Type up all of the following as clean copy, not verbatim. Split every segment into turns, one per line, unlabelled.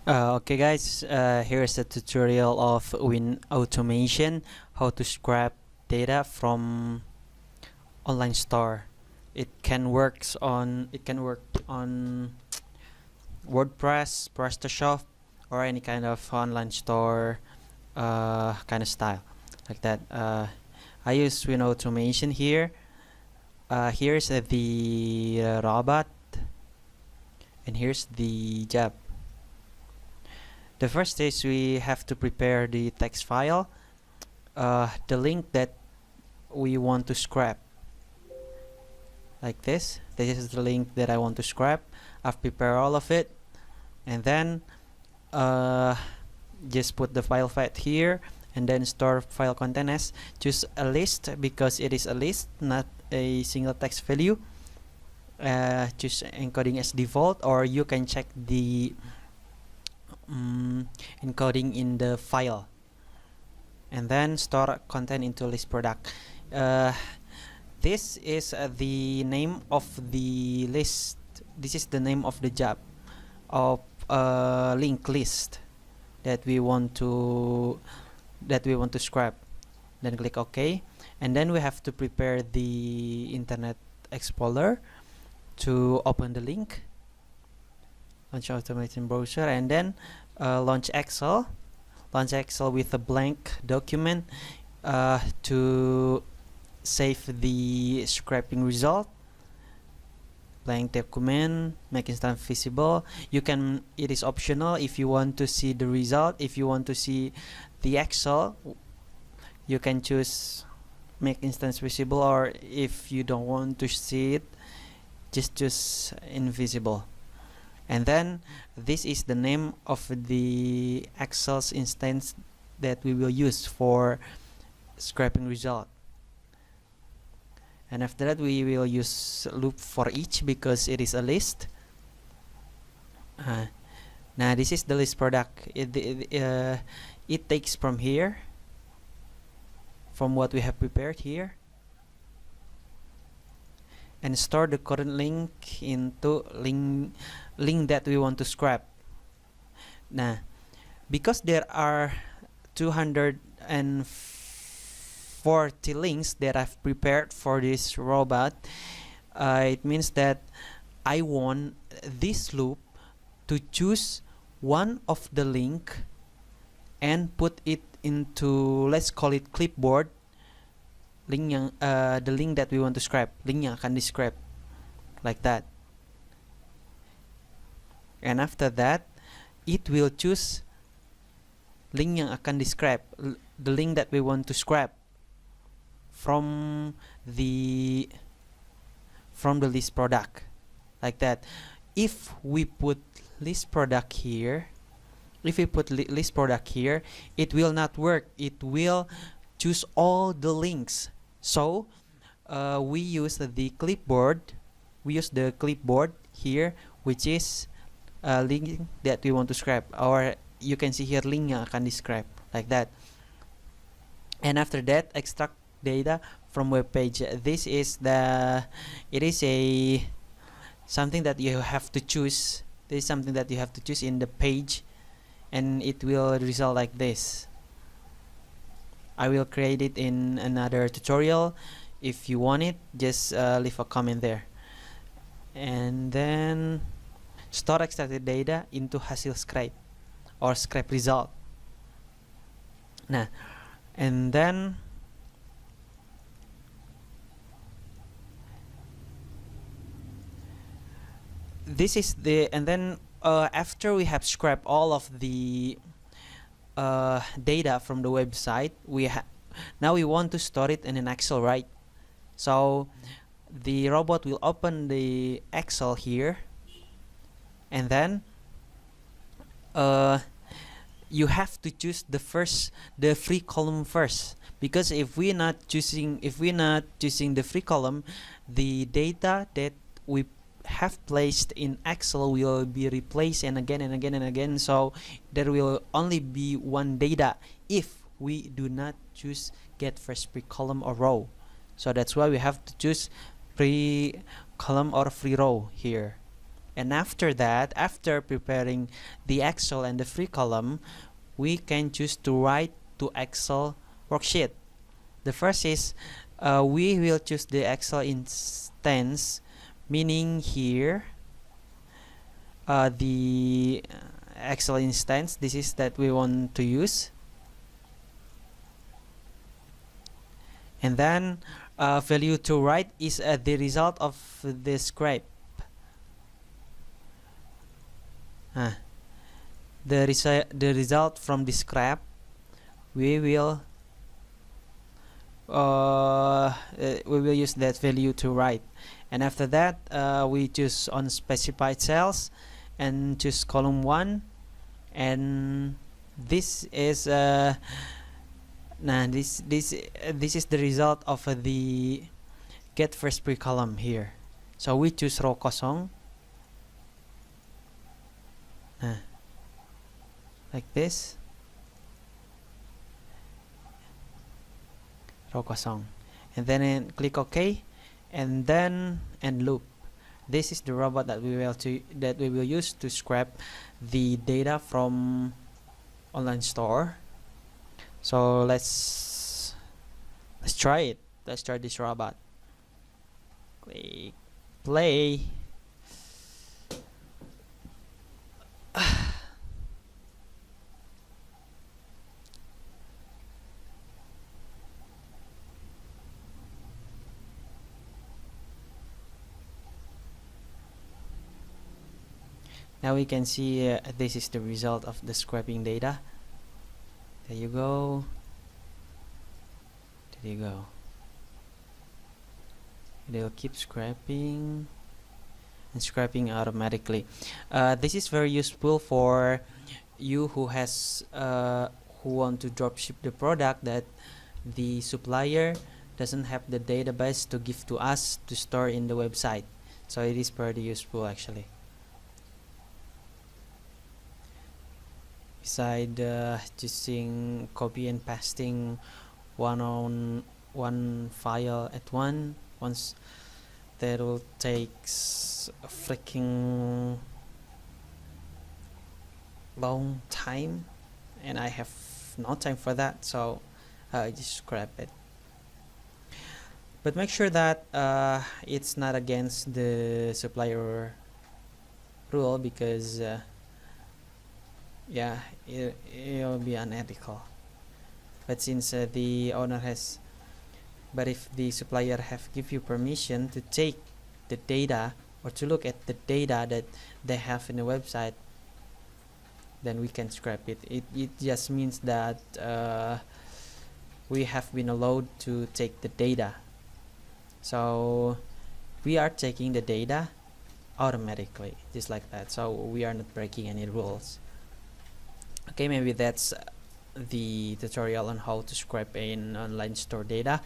Okay guys, here's a tutorial of winautomation, how to scrap data from online store. It can work on WordPress, PrestaShop, or any kind of online store kind of style like that. I use winautomation here. Here's the robot, and here's the job. The first is we have to prepare the text file, the link that we want to scrap, like this. This is the link that I want to scrap. I've prepared all of it, and then just put the file path here, and then store file content as. Choose a list because it is a list, not a single text value. Choose encoding as default, or you can check the encoding in the file, and then store content into list product. This is the name of the list. This is the name of the job of link list that we want to scrap. Then click OK, and then we have to prepare the Internet Explorer to open the link. Launch automation browser, and then launch Excel with a blank document to save the scraping result. Blank document, make instance visible. It is optional if you want to see the result. If you want to see the Excel, you can choose make instance visible, or if you don't want to see it, just choose invisible. And then this is the name of the Excel's instance that we will use for scraping result. And after that, we will use loop for each because it is a list. Now this is the list product. It takes from here, from what we have prepared here, and store the current link into link that we want to scrap. Now, because there are 240 links that I've prepared for this robot, it means that I want this loop to choose one of the link and put it into, let's call it clipboard, link yang the link that we want to scrap, link yang akan di scrap, like that. And after that, it will choose link yang akan di scrap, the link that we want to scrap from the list product, like that. If we put list product here, it will not work. It will choose all the links. So we use the clipboard. We use the clipboard here, which is a link that we want to scrap, or you can see here link yang akan di scrap, like that. And after that, extract data from web page. This is something that you have to choose. This is something that you have to choose in the page, and it will result like this. I will create it in another tutorial. If you want it, just leave a comment there. And then store extracted data into hasil scrape or scrape result. Nah, and then this is the, and then after we have scraped all of the data from the website, now we want to store it in an Excel, right? So the robot will open the Excel here, and then you have to choose the free column first, because if we're not choosing the free column, the data that we have placed in Excel will be replaced and again and again and again. So there will only be one data if we do not choose get first free column or row. So that's why we have to choose free column or free row here. And after that, after preparing the Excel and the free column, we can choose to write to Excel worksheet. The first is we will choose the Excel instance, meaning here the Excel instance, this is that we want to use. And then value to write is the result of the scrape. The result from the scrap, we will use that value to write. And after that, we choose on specified cells and choose column 1, and this is this is the result of the get first pre column here. So we choose row kosong, like this, row kosong, and then click OK, and then end loop. This is the robot that we will use to scrap the data from online store. So let's try it. Let's try this robot. Click play. Now we can see this is the result of the scraping data. There you go. There you go. They'll keep scraping and scraping automatically. This is very useful for you who has who want to dropship the product that the supplier doesn't have the database to give to us to store in the website. So it is pretty useful actually. Beside choosing copy and pasting one file at once, that will takes a freaking long time, and I have no time for that, so I just scrap it. But make sure that it's not against the supplier rule, because yeah, it'll be unethical. But since the owner has, but if the supplier have give you permission to take the data or to look at the data that they have in the website, then we can scrap it. It just means that we have been allowed to take the data. So we are taking the data automatically, just like that. So we are not breaking any rules. Okay, maybe that's the tutorial on how to scrape an online store data.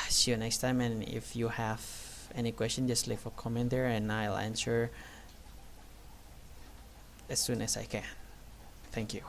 See you next time, and if you have any question, just leave a comment there and I'll answer as soon as I can. Thank you.